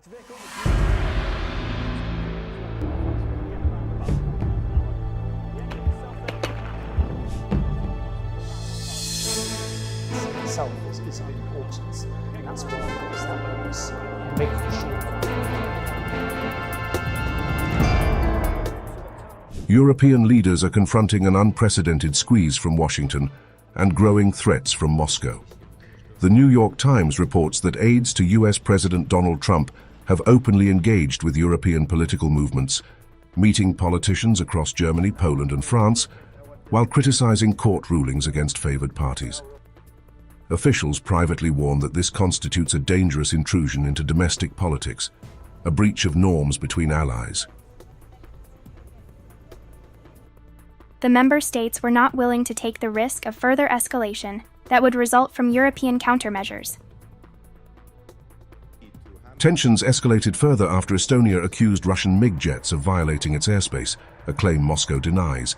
Itself is of importance. That's why that was making sure. European leaders are confronting an unprecedented squeeze from Washington and growing threats from Moscow. The New York Times reports that aides to US President Donald Trump have openly engaged with European political movements, meeting politicians across Germany, Poland and France, while criticizing court rulings against favored parties. Officials privately warn that this constitutes a dangerous intrusion into domestic politics, a breach of norms between allies. The member states were not willing to take the risk of further escalation that would result from European countermeasures. Tensions escalated further after Estonia accused Russian MiG jets of violating its airspace, a claim Moscow denies.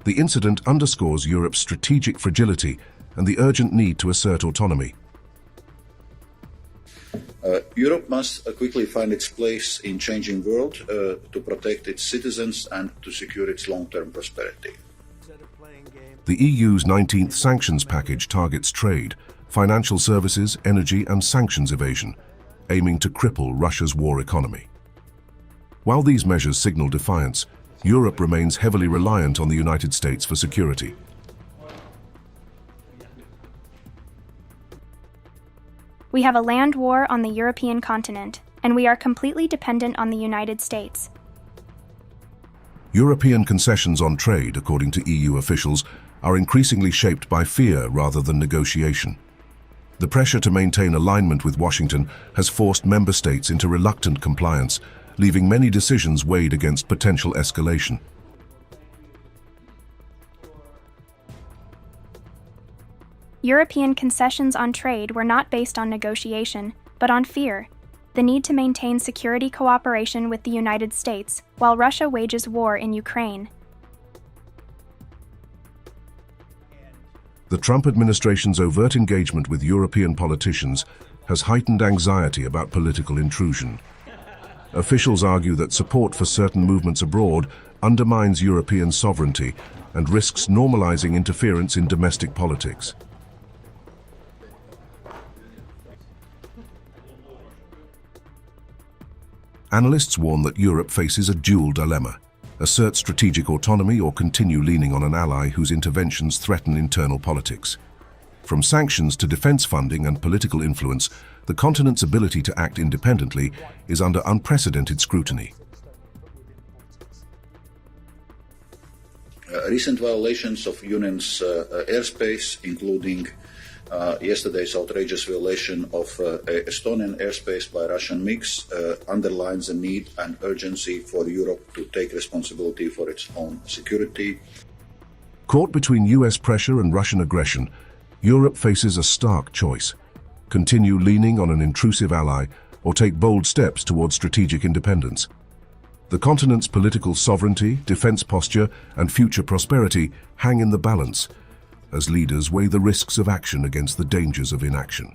The incident underscores Europe's strategic fragility and the urgent need to assert autonomy. Europe must quickly find its place in changing world to protect its citizens and to secure its long-term prosperity. The EU's 19th sanctions package targets trade, financial services, energy and sanctions evasion, aiming to cripple Russia's war economy. While these measures signal defiance, Europe remains heavily reliant on the United States for security. We have a land war on the European continent, and we are completely dependent on the United States. European concessions on trade, according to EU officials, are increasingly shaped by fear rather than negotiation. The pressure to maintain alignment with Washington has forced member states into reluctant compliance, leaving many decisions weighed against potential escalation. European concessions on trade were not based on negotiation, but on fear, the need to maintain security cooperation with the United States while Russia wages war in Ukraine. The Trump administration's overt engagement with European politicians has heightened anxiety about political intrusion. Officials argue that support for certain movements abroad undermines European sovereignty and risks normalizing interference in domestic politics. Analysts warn that Europe faces a dual dilemma: assert strategic autonomy or continue leaning on an ally whose interventions threaten internal politics. From sanctions to defense funding and political influence, the continent's ability to act independently is under unprecedented scrutiny. Recent violations of Union's airspace, including yesterday's outrageous violation of Estonian airspace by Russian MiGs, underlines the need and urgency for Europe to take responsibility for its own security. Caught between US pressure and Russian aggression, Europe faces a stark choice: continue leaning on an intrusive ally or take bold steps towards strategic independence. The continent's political sovereignty, defense posture, and future prosperity hang in the balance as leaders weigh the risks of action against the dangers of inaction.